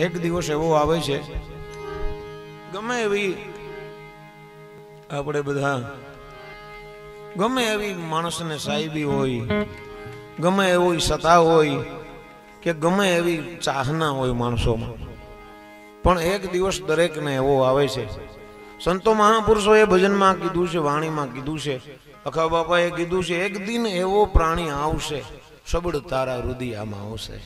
एक दिवस एवो आवे छे गमे एवी आपणे बधा गमे एवी माणसने साहेबी होय गमे एवो सता होय के गमे एवी चाहना होय माणसोमां पण एक दिवस दरेकने एवो आवे छे। संतो महापुरुषोए भजनमां कीधुं छे वाणीमां कीधुं छे अखा बापाए कीधुं छे एक दिन एवो प्राणी आवशे सबड़ तारा हृदयमां आवशे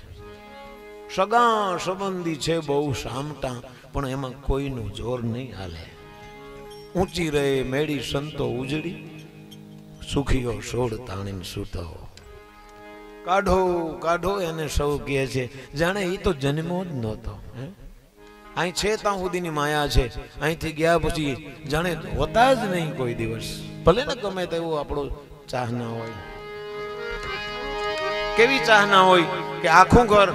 सगा संबंधी छे बहु सामटा पण एमां कोईनुं जोर नहीं हाले ऊंची रहे मेड़ी संतो उजड़ी सुखीओ सोड़ ताणीन सूतो काढो काढो एने सौ कहे छे जाने ई तो जन्मो ज नहोतो अहीं छे तां सुधीनी माया छे અહીંથી ગયા પછી જાણે હોતા જ નહીં કોઈ દિવસ ભલે ને ગમે તેવો આપણો ચાહના હોય કેવી ચાહના હોય કે આખું ઘર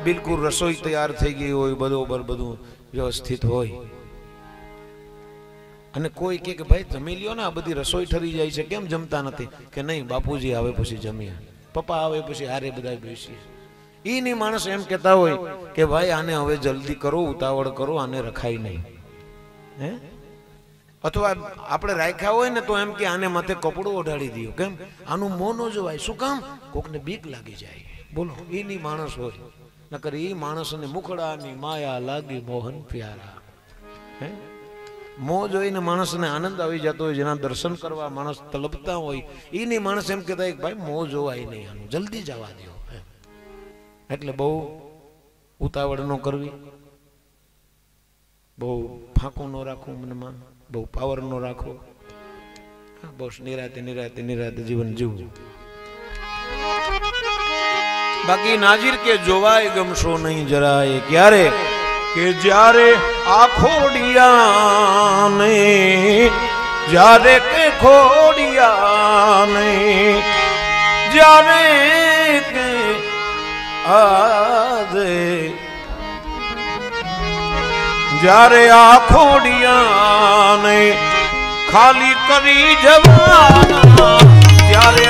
બિલકુલ રસોઈ તૈયાર થઈ ગઈ હોય બરોબર બધું વ્યવસ્થિત હોય અને કોઈ કે ભાઈ જમી લ્યો ને આ બધી રસોઈ ઠરી જાય છે કેમ જમતા નથી કે નહીં બાપુજી આવે પછી જમીએ પપ્પા આવે પછી હારે બધા બેસીએ ईनी मानस एम कहता होय के भाई आने हवे जल्दी करो उतावड़ करो आने रखाई नहीं है अथवा आपणे राख्या होय ने तो एम के आने माथे कपड़ो ओढाड़ी दियो केम आनु मों न जोवाय शुं काम कोकने बीक लागी जाय बोलो ईनी मानस होय नकर ई मानसने मुखड़ानी माया लागी मोहन प्यारा है मोह जोईने मानसने आनंद आवी जतो होय जेना दर्शन करवा मानस तलपता होय ईनी मानस एम कहता है भाई मोह जोवाय नहीं आनु जल्दी जवा दो એટલે બહુ ઉતાવળ ન કરવી બહુ ફાંકું ન રાખવું મનમાં બહુ પાવર ન રાખવો બસ નિરાતે નિરાતે નિરાતે જીવન જીવવું બાકી નાજીર કે જોવાય ગમશો નહીં જરાય ક્યારે કે જ્યારે આખોડિયાને જ્યારે કે ખોડિયાને જ્યારે કે आदे जारे आखोड़िया ने खाली करी जवाना जारे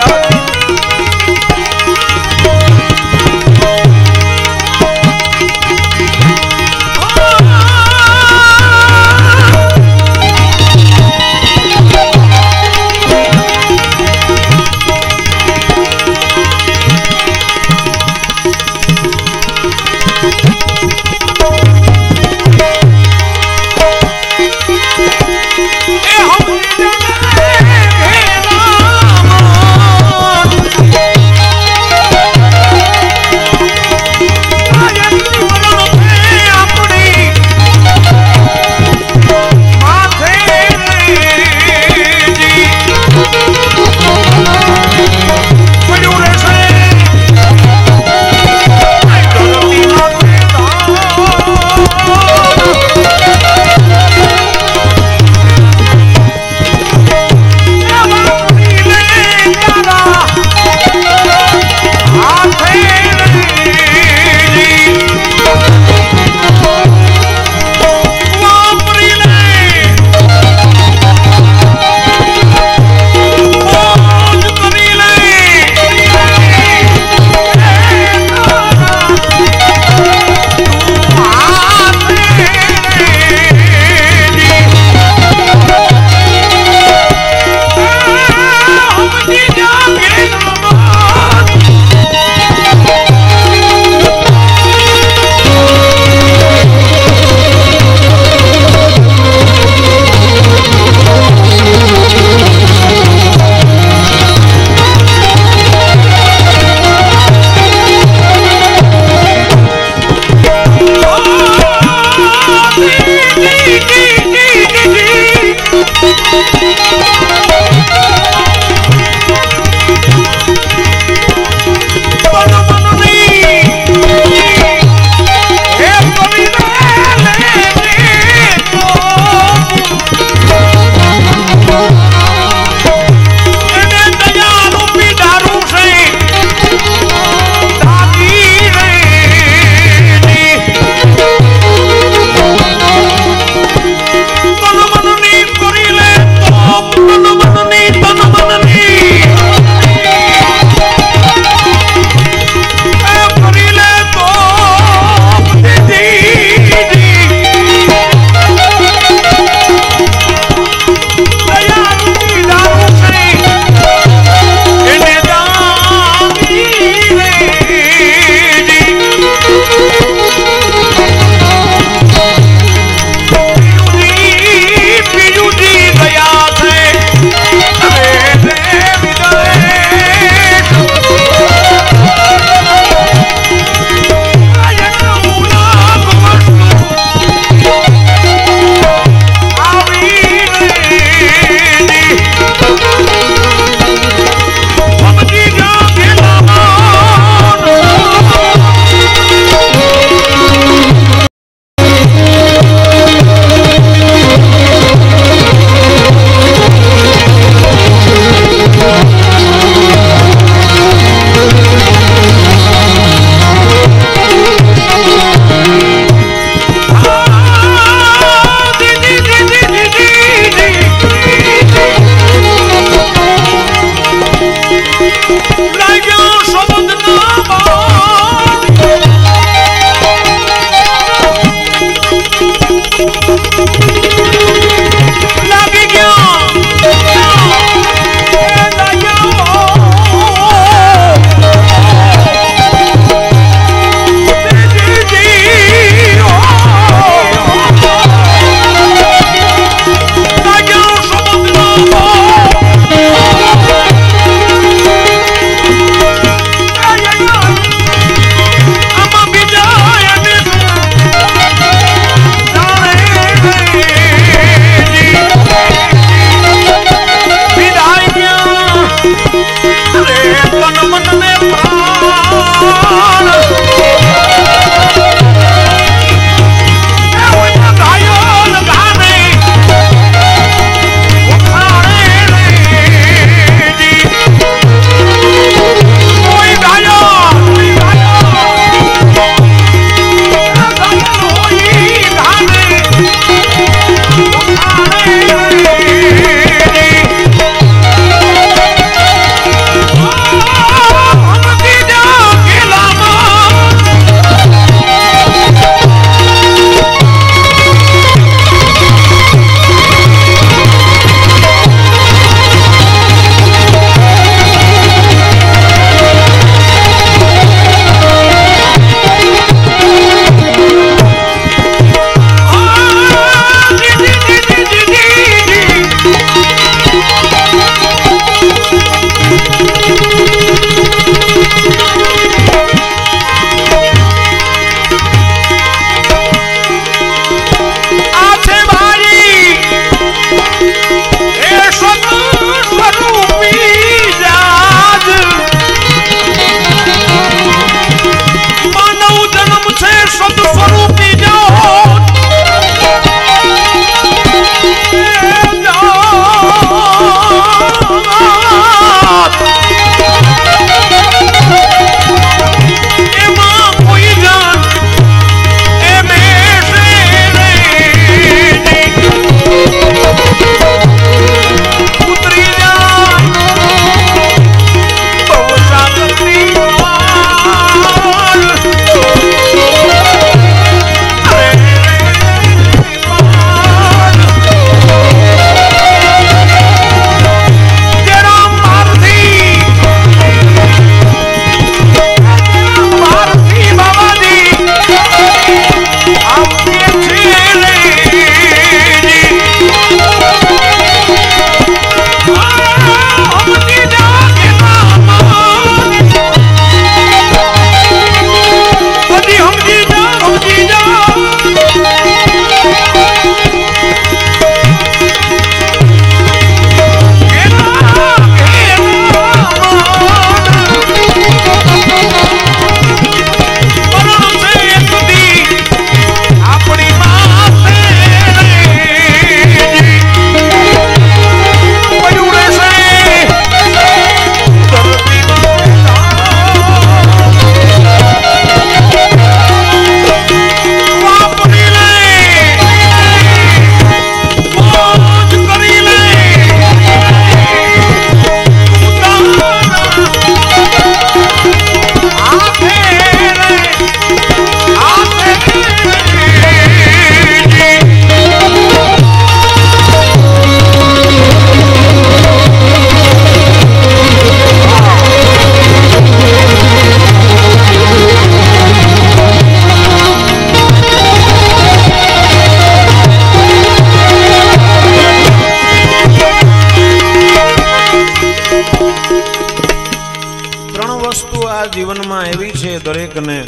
जीवन में एवी छे दरेक ने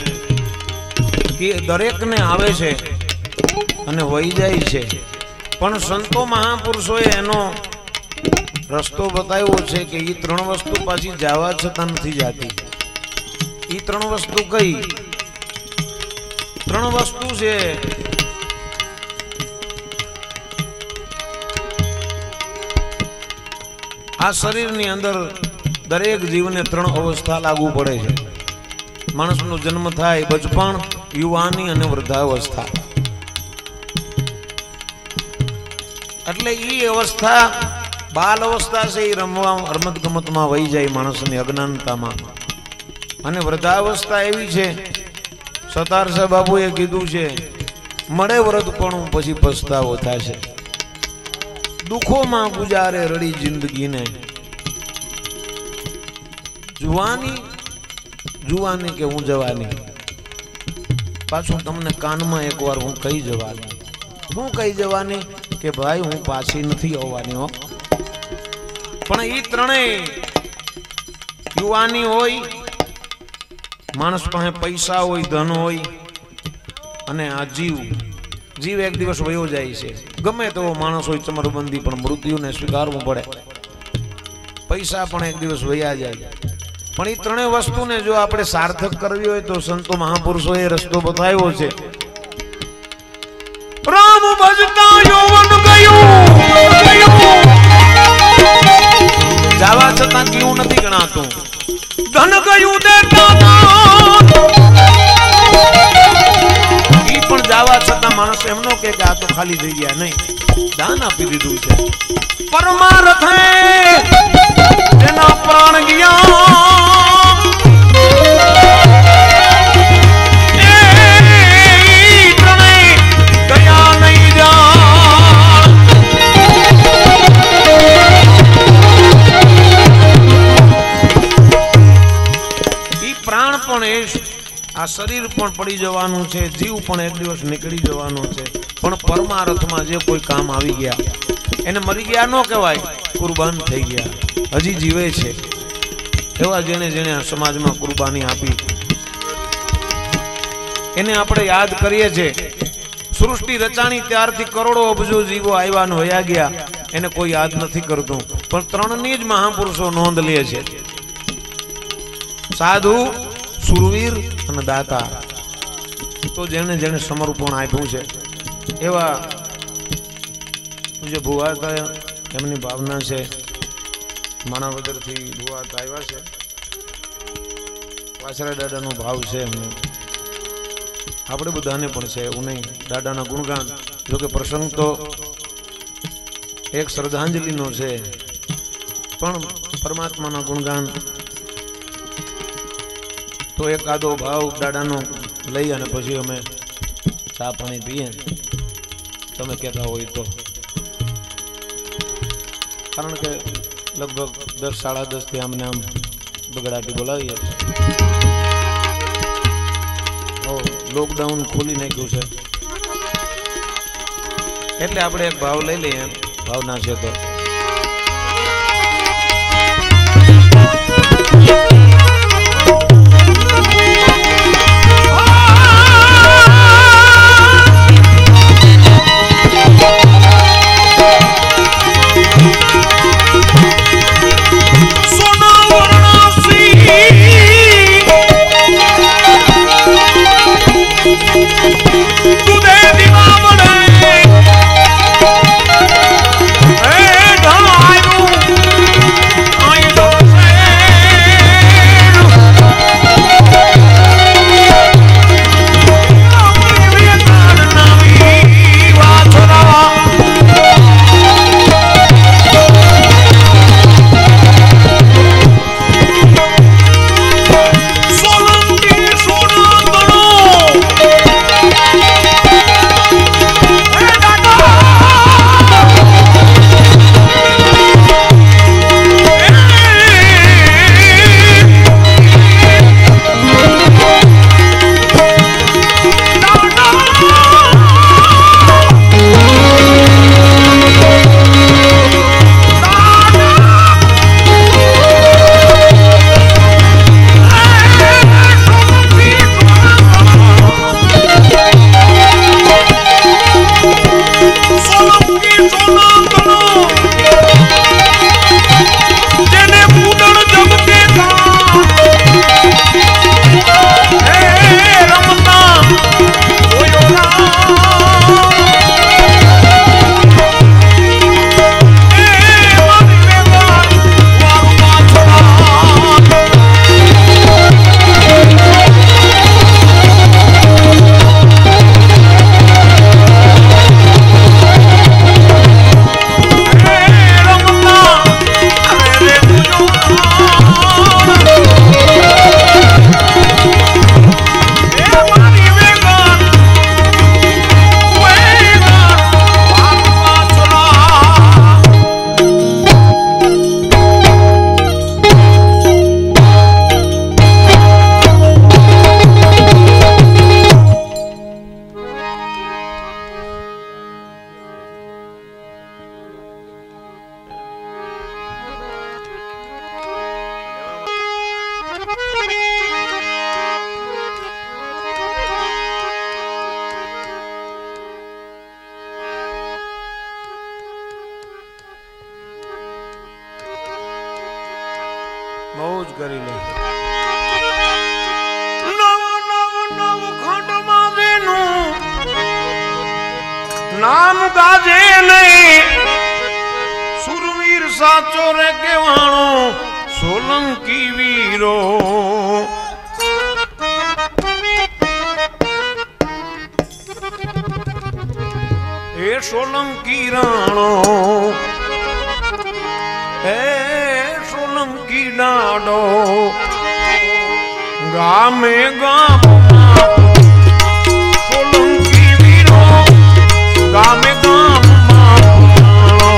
कि दरेक ने आवे छे अने वही जाय छे, पण संतो महापुरुषोए एनो रस्तो बताव्यो छे कि ई त्रण वस्तु पाછી जावा छतां नथी जाती। ई त्रण वस्तु कई? त्रण वस्तु छे आ शरीरनी अंदर दरेक जीवने त्रण अवस्था लागू पड़े छे। माणसनो जन्म थाय बचपण, युवानी अने वृद्धावस्था। એટલે ઈ અવસ્થા બાલ અવસ્થા છે ઈ રમવા રમત ગમતમાં વહી જાય માણસની અજ્ઞાનતામાં, અને વૃદ્ધાવસ્થા એવી છે સતાર સાહેબ બાપુએ કીધું છે મળે વૃદ્ધપણું પછી પસ્તાવો થશે, દુઃખોમાં ગુજારે રડી જિંદગીને। जुवानी जुवानी के हूँ जवानी, पाछू तमने कान में एक बार हूँ कही जवानी, हूँ कही जवानी के भाई हूँ पाछी नहीं आववानी हो। पण ई त्रणेय युवानी होय, माणस पासे पैसा होय, धन होय, अने आ जीव जीव एक दिवस वयो जाय छे। गमे तेवो माणस होय चमरबंदी पण मृत्युने स्वीकारवू पड़े, पैसा पण एक दिवस वया जाय। पण ई त्रणेय वस्तु ने जो आपणे सार्थक करवी होय तो संतो महापुरुषोए रस्तो बताव्यो छे। राम भजता यौवन गयो जावा छतां क्यों नथी गणातो, धन गयो देता ई पण जावा छतां माणस एमनो के आ तो खाली થઈ ગયા नहीं, दान आपी दीधुं छे। परमार्थ है तेना प्राण गया आ शरीर पण पड़ी जवानुं छे, जीव पण एक दिवस निकली जवानो छे, पण परमार्थ में जे कोई काम आवी गया एने मरी गया न कहेवाय, कुर्बान थई गया, हजी जीवे छे। एवा जेने जेने आ समाज में कुर्बानी आपी एने आपणे याद करीए छे। सृष्टि रचाणी त्यारथी करोड़ों अबजो जीवो आव्या न वया गया, एने कोई याद नथी करतुं, पण त्रणनी ज महापुरुषो नोंध ले छे। साधु, सुरवीर અને દાતા। तो તો જેને જેને સમર્પણ આપ્યું છે એવા પૂજ્ય ભુવા હતા, એમની ભાવના છે. માણાવદરથી ભુવા આવ્યા છે. વાછરા દાદાનો ભાવ છે એમને, આપણે બધાને પણ છે એવું નહીં. દાદાના ગુણગાન, જોકે પ્રસંગ તો એક શ્રદ્ધાંજલિનો છે, પણ પરમાત્માના ગુણગાન તો એક આદો ભાવ દાદાનો લઈ અને પછી અમે ચા પાણી પીએ, તમે કહેતા હોય તો. કારણ કે લગભગ 10 સાડા 10 થી આમને આમ બગડાટી બોલાવીએ. લોકડાઉન ખોલી નાખ્યું છે એટલે આપણે એક ભાવ લઈ લઈએ, ભાવના છે તો. મોજ કરી લે. નામ ગાજે નહીં સુરવીર સાચો રે કેવાણો સોલંકી વીરો. એ સોલંકી રાણો, એ સોલંકી ડાડો, ગામે ગામમાં સોલંકી વીરો, ગામે ગામમાં પુરાણો.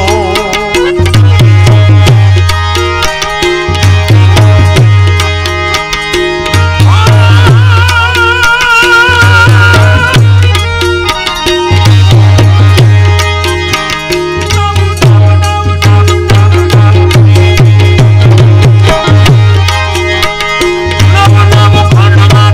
નવ નવ ખંડમાં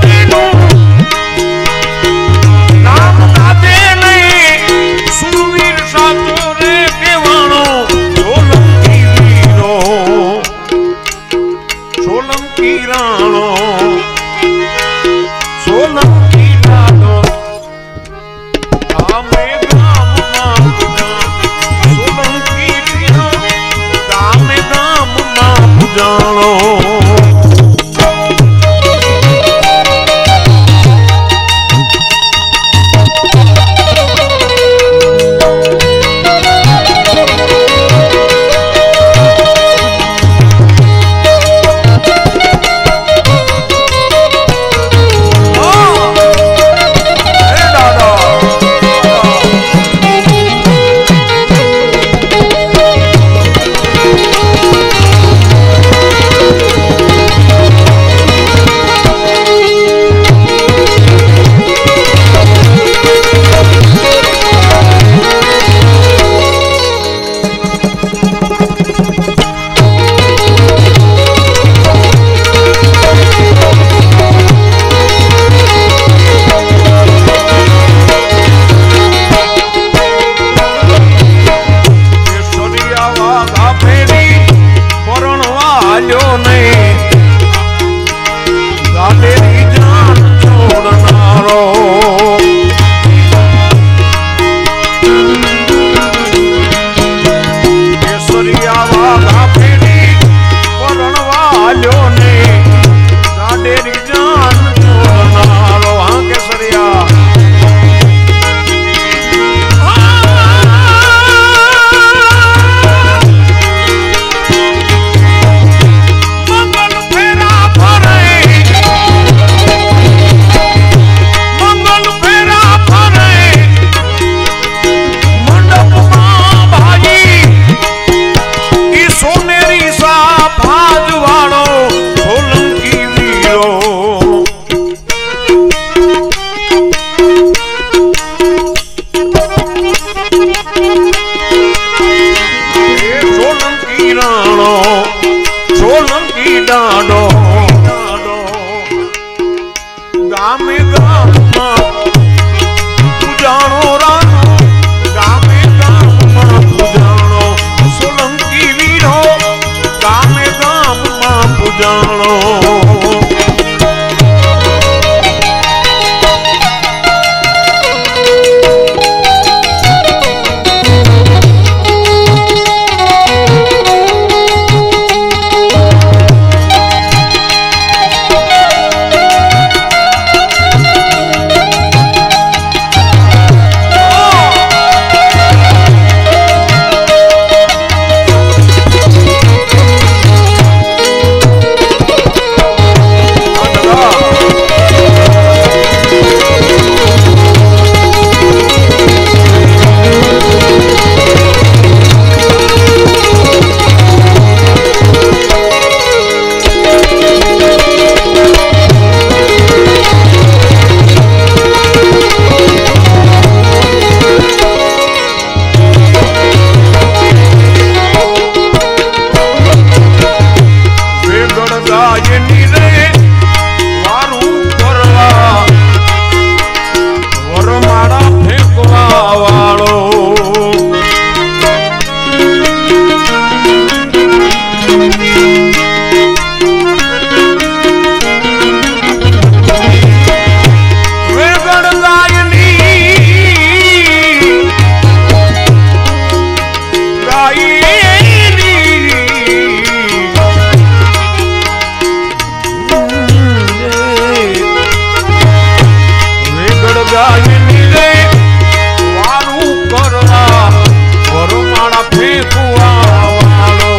જાય નીરે વારું કરવા વરમાળા ફેંકવા વાળો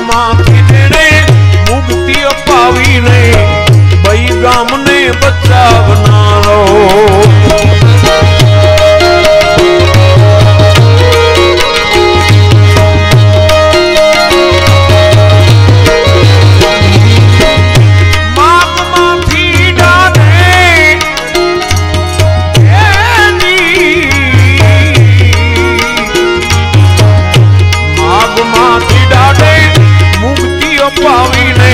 माथी जेने मुक्ति अपावी ने बई गाम ने बच्चा बना लो। पावी ने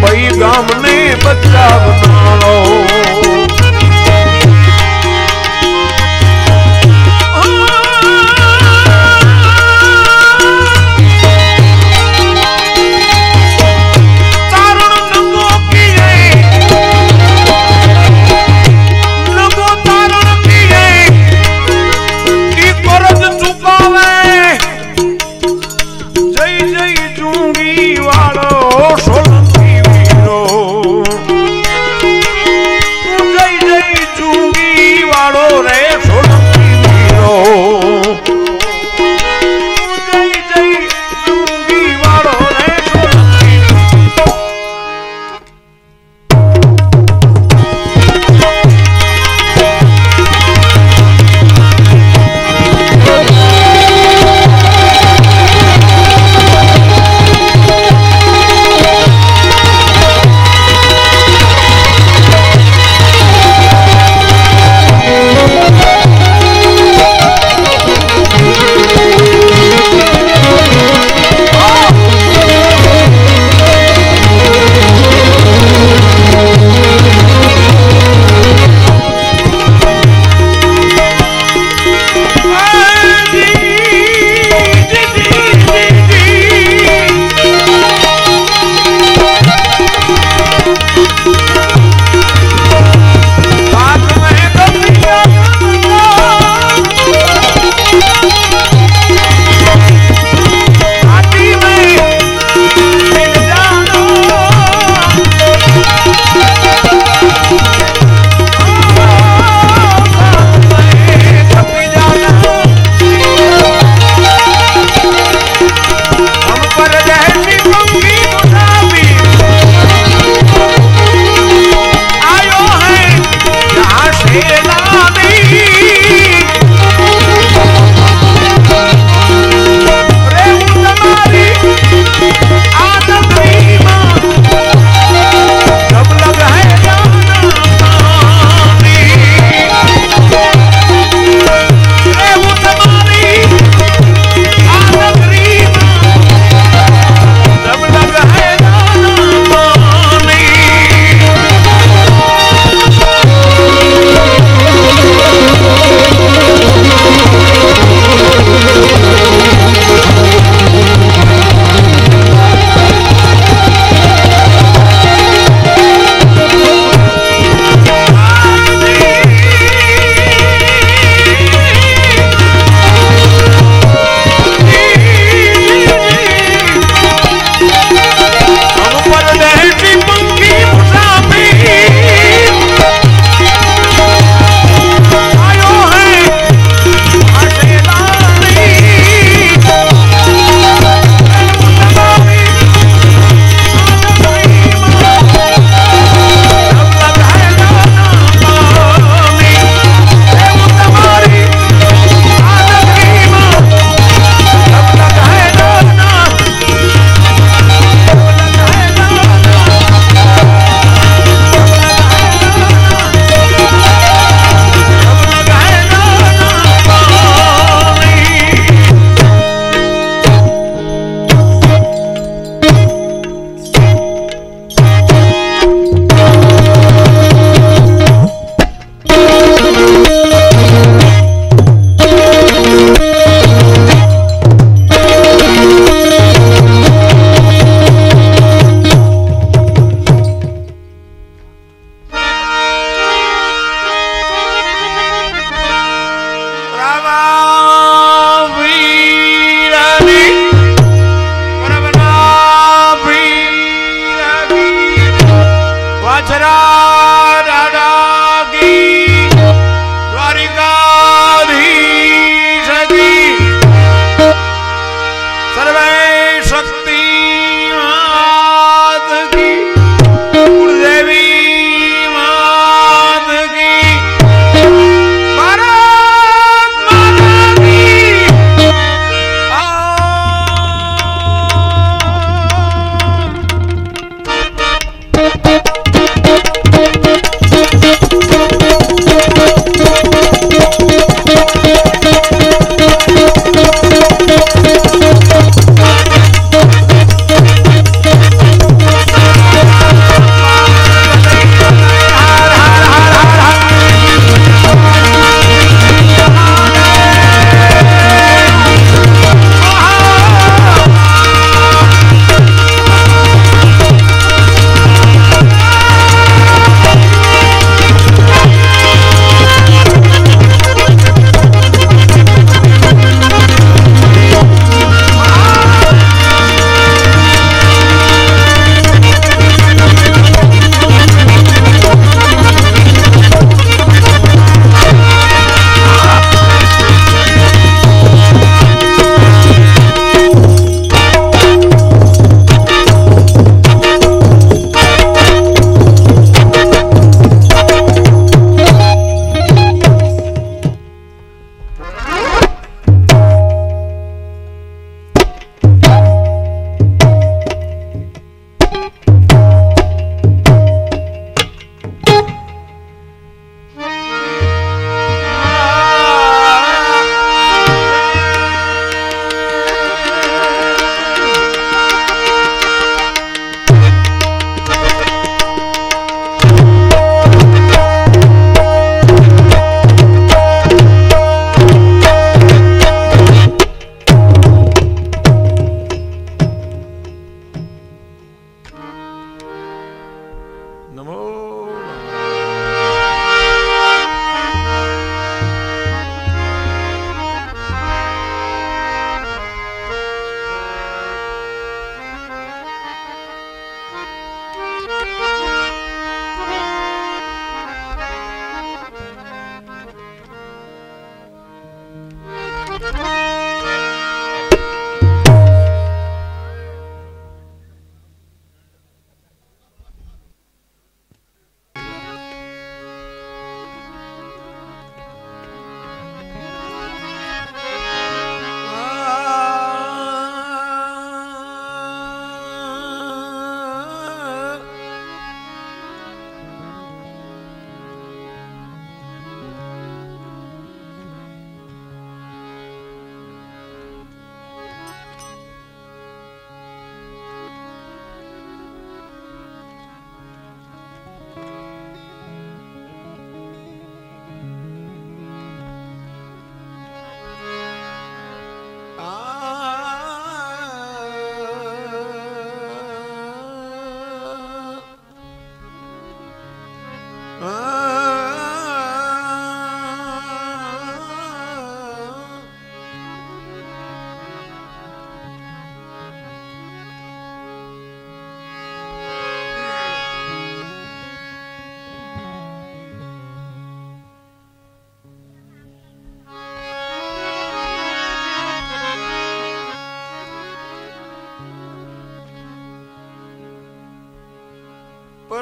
बई गाम ने बच्चा बना लो।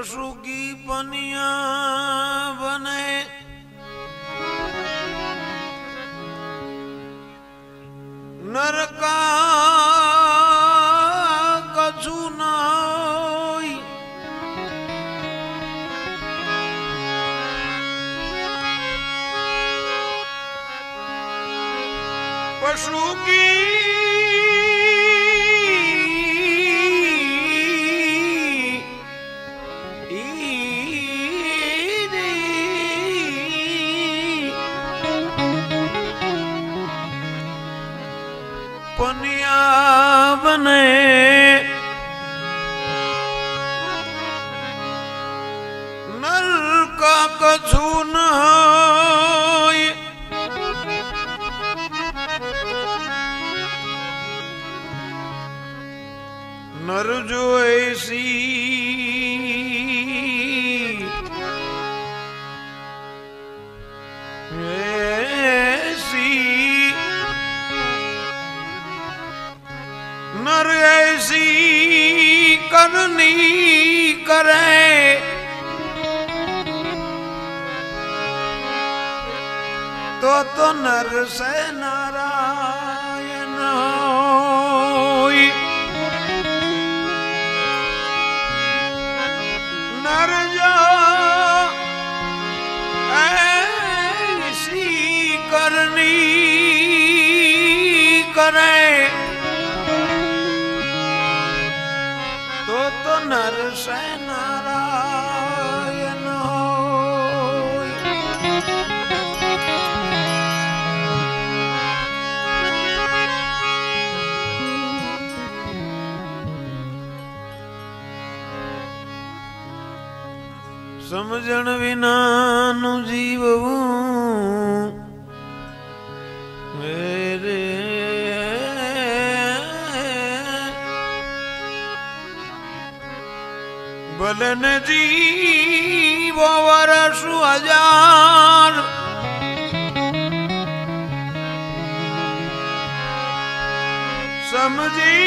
पशु की पनिया बने नर का कछु न होई। पशु की पनिया बने नर का कछु न होय। नर जो ऐसी नर ऐसी करनी करे तो नर से नारायण होई। नर जो ऐसी करनी करे तो नर से नारायण होय। समझण विना नु जीवू मेरे भलन जीवो वर्ष 1000 समझी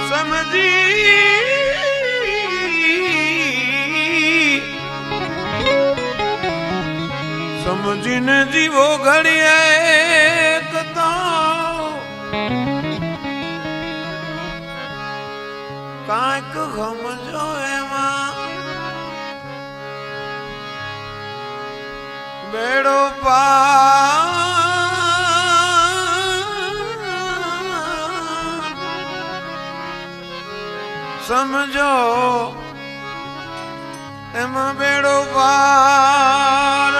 समझी समझीने जीवो घड़ी एक तो कांक समझो एमा बेड़ो पार समझो एमा बेड़ो पार।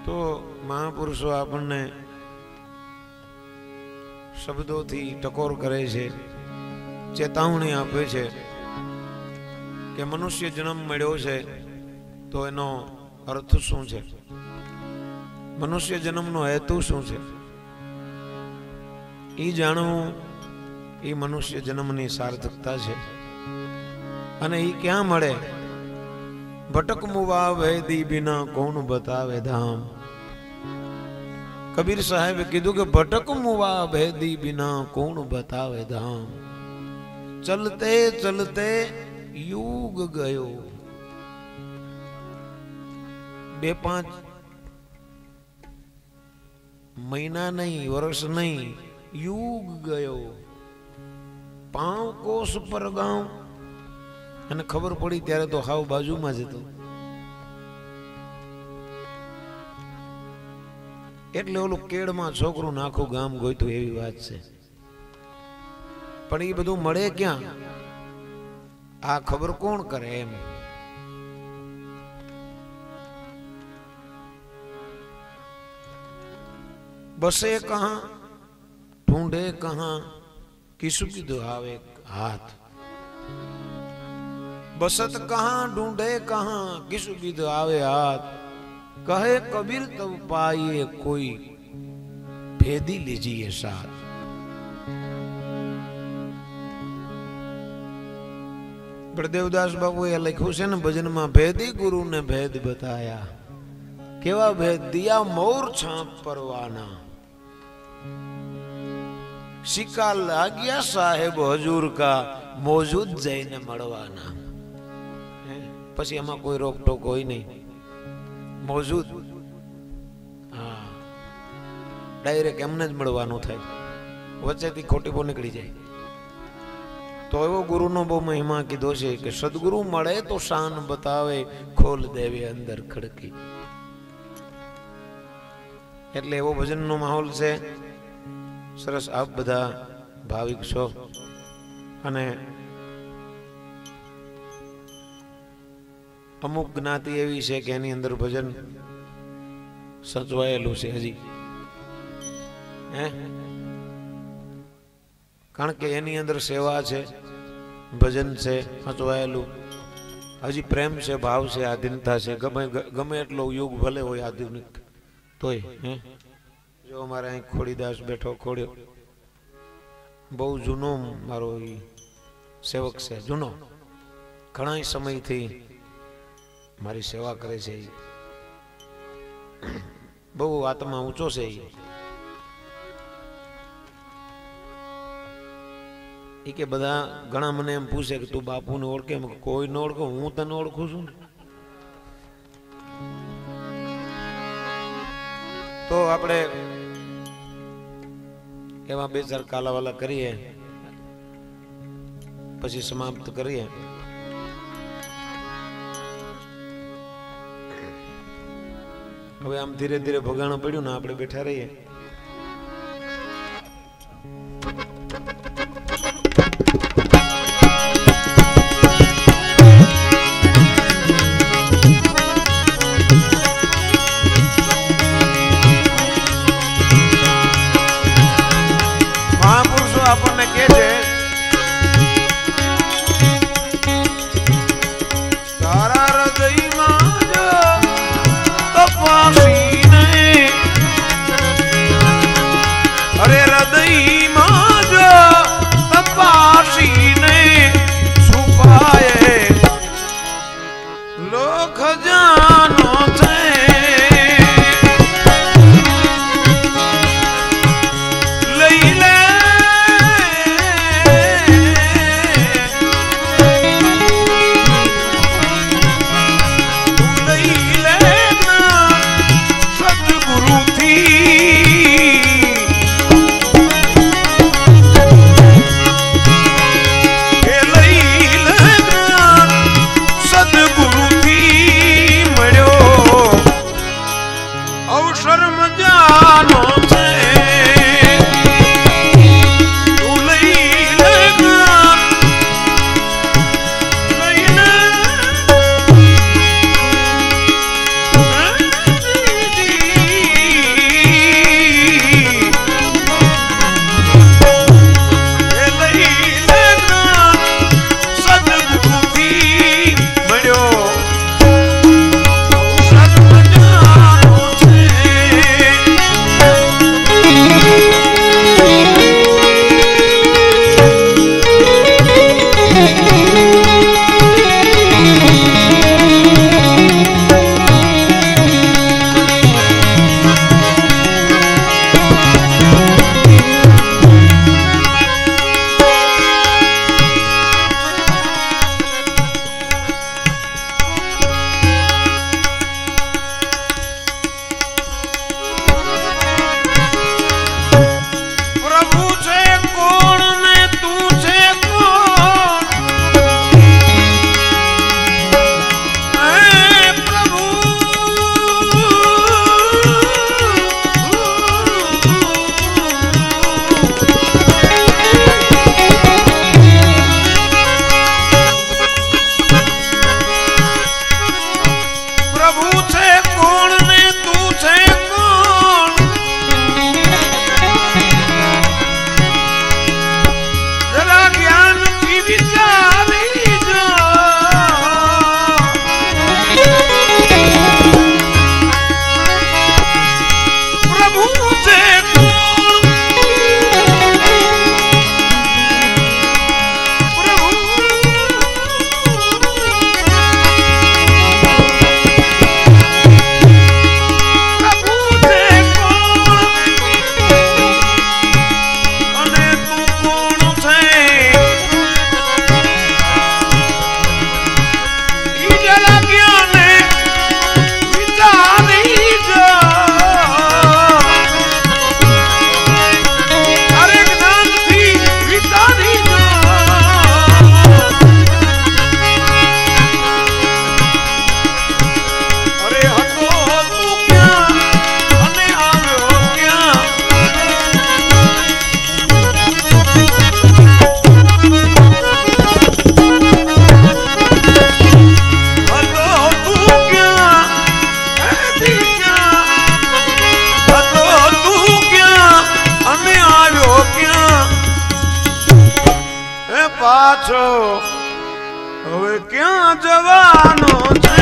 तो महापुरुषो आपने शब्दों थी टकोर करे छे, चेतावनी आपे छे के मनुष्य जन्म मळ्यो छे तो एनो अर्थ शुं छे, मनुष्य जन्मनो हेतु शुं छे ई जाणવું ई मनुष्य जन्मनी सार्थकता छे। अने ई क्यां मळे? भटक मुवा वेदी बिना कौन बतावे धाम। कबीर साहेब कीधु के भटक मुवा भेदी बिना कौन बतावे धाम। चलते चलते युग गयो, 2-5 महीना नहीं, वर्ष नहीं, युग गयो। पांव कोस पर गांव અને ખબર પડી ત્યારે તો હાવ બાજુમાં જ હતો। એટલે ઓલું કેળમાં છોકરું નાખું ગામ ગોઈતું એવી વાત છે। પણ એ બધું મળે ક્યાં? આ ખબર કોણ કરે એમ? बसे कहाँ ढूंढे कहाँ किसु की दुहावे हाथ। बसत कहाँ ढूंढे कहाँ किसु की दुहावे हाथ। कहे कबीर तब पाइए कोई भेदी लीजिए साथ। बड़देवदास बाबू ये लिखू से न भजन में भेदी गुरु ने भेद बताया। केवा भेद दिया मोर छाप परवाना। सिक्का लागिया साहेब हजूर का मौजूद जैने मड़वाना। पछी एमां कोई रोक टोक होय नहीं, मौजूद हाँ डायरेक्ट एमने ज मळवानुं थाय, वच्चेथी खोटी बो निकળી જાય। तो एवो गुरुनो बहु महिमा कीधो छे के सदगुरु मळे तो शान बतावे, खोल देवे अंदर खड़की। એટલે એવો ભજનનો માહોલ છે સરસ। આપ બધા ભાવિક છો અને અમુક જ્ઞાતિ એવી છે કે એની અંદર ભજન સચવાયેલું છે હજી, હે, કારણ કે એની અંદર સેવા છે, ભજન છે સચવાયેલું, હજી પ્રેમ છે, ભાવ છે, આધીનતા છે। ગમે એટલો યુગ ભલે હોય આધુનિક તોય, હે, જો અમારે અહીં ખોડીદાસ બેઠો, ખોડ્યો બહુ જૂનો મારો સેવક છે, જૂનો, ઘણા સમયથી મારી સેવા કરે છે, બહુ આત્મા ઊંચો છે। એ કે બધા ઘણા મને એમ પૂછે કે તું બાપુને ઓળખે? કોઈ ન ઓળખો, હું તને ઓળખું છું। તો આપણે એવા બે ચાર કાલાવાલા કરીએ પછી સમાપ્ત કરીએ। હવે આમ ધીરે ધીરે ભગાણું પડ્યું ને આપણે બેઠા રહીએ। મહાપુરુષો આપણને કહે છે તારા હૃદયમાં તપસ્વીને પાછો હવે ક્યાં જવાનો છે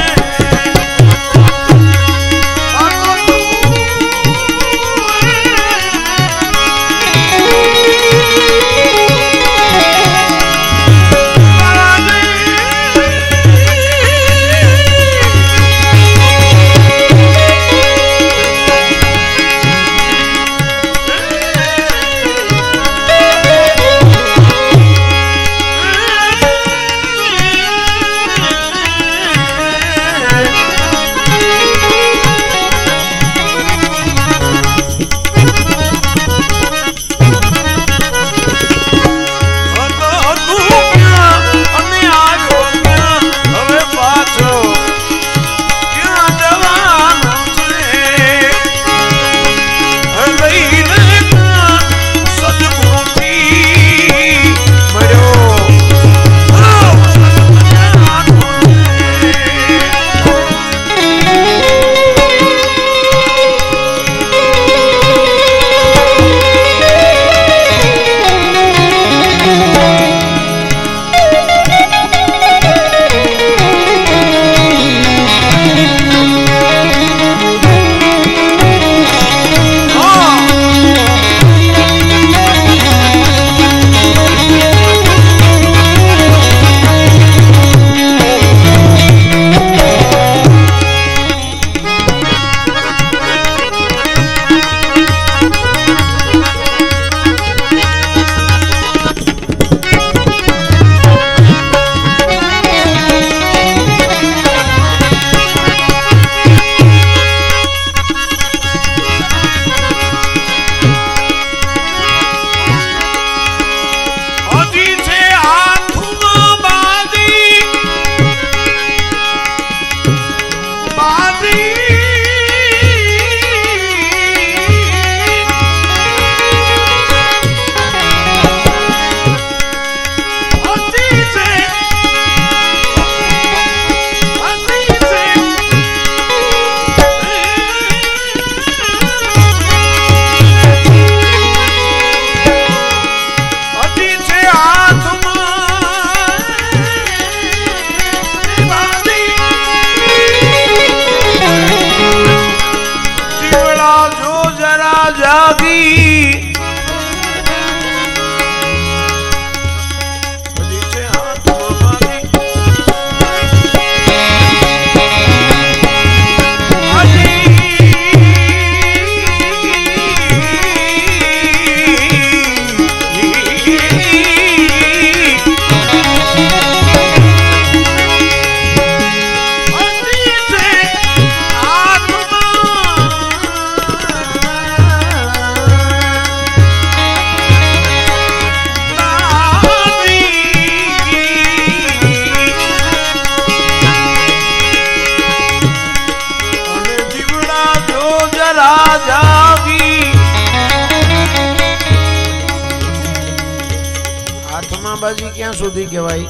બાજી ક્યાં સુધી કહેવાય?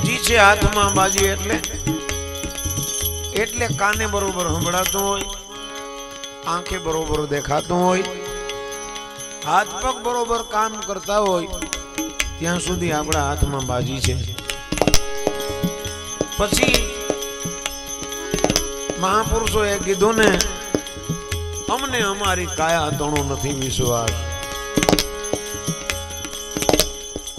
હજી છે હાથમાં બાજી એટલે કાને બરોબર સંભળાતું હોય, આંખે બરોબર દેખાતું હોય, હાથ પગ બરોબર કામ કરતા હોય ત્યાં સુધી આપણા હાથમાં બાજી છે. પછી મહાપુરુષોએ કીધું ને, અમને અમારી કાયા તણો નથી વિશ્વાસ.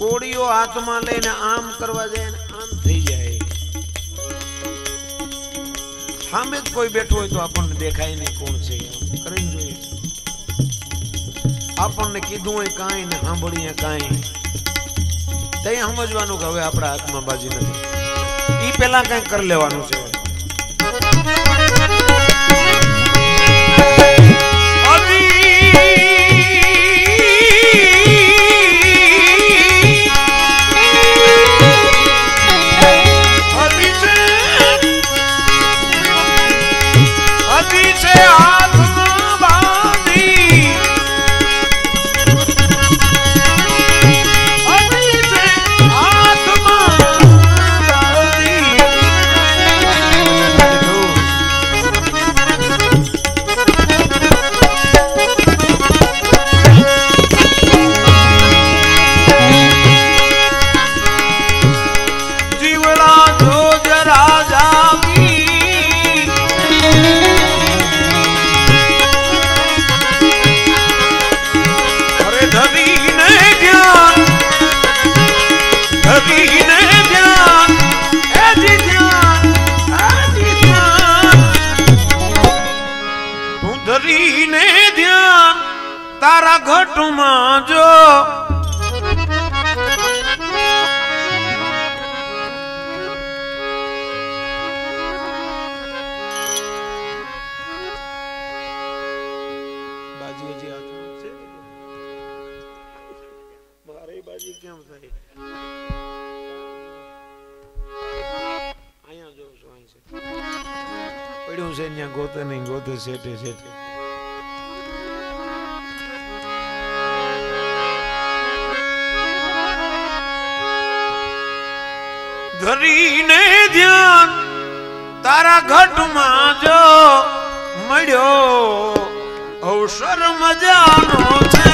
કોડીઓ હાથમાં લઈને આમ કરવા જાય ને આમ થઈ જાય. સામે જ કોઈ બેઠો હોય તો આપણને દેખાય નહીં કોણ છે, કરી જોઈએ. આપણને કીધું હોય કાંઈ ને સાંભળીએ કાંઈ, ત્યાં સમજવાનું કે હવે આપણા હાથમાં બાજી નથી. ઈ પેલા કઈ કરી લેવાનું છે. तारा घट में जो बाजी केम थाई आया जो सोई से पड्યું છે ન્યા ગોતે નહીં ગોતે સેટે સેટે ધરીને ધ્યાન તારા ઘટમાં જો મળ્યો અવસર મજાનો છે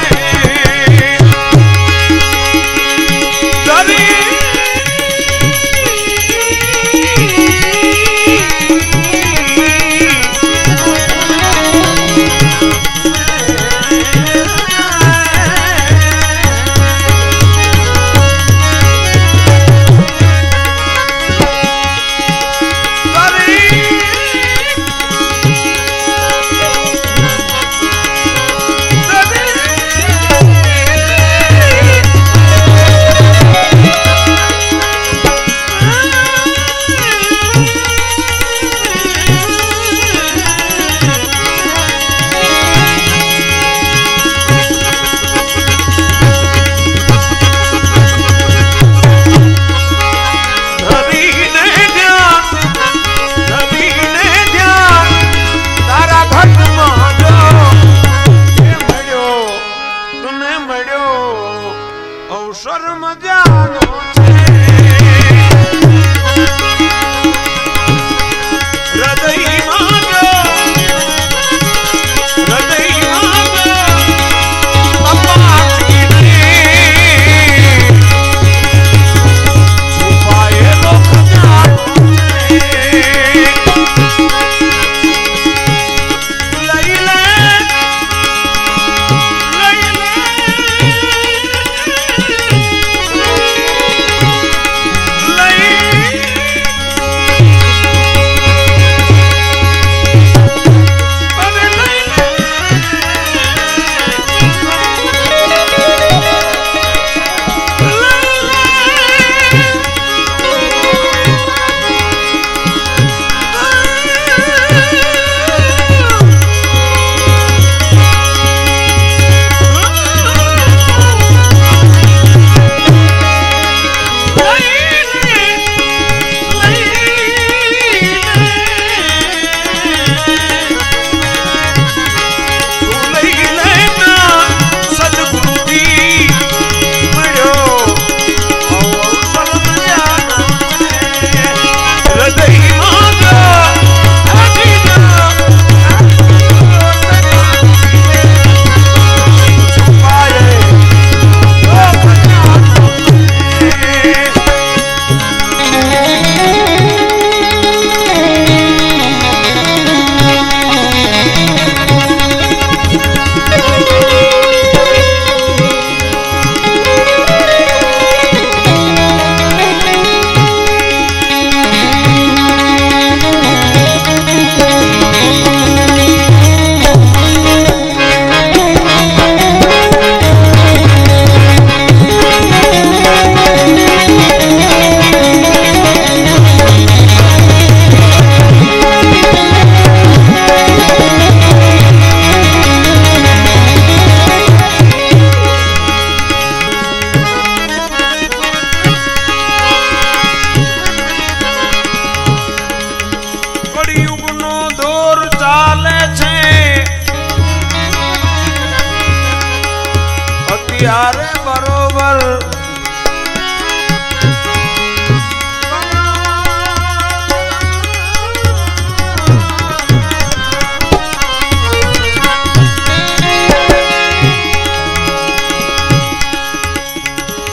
ત્યારે બરોબર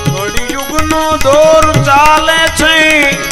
કળિયુગનો દોર ચાલે છે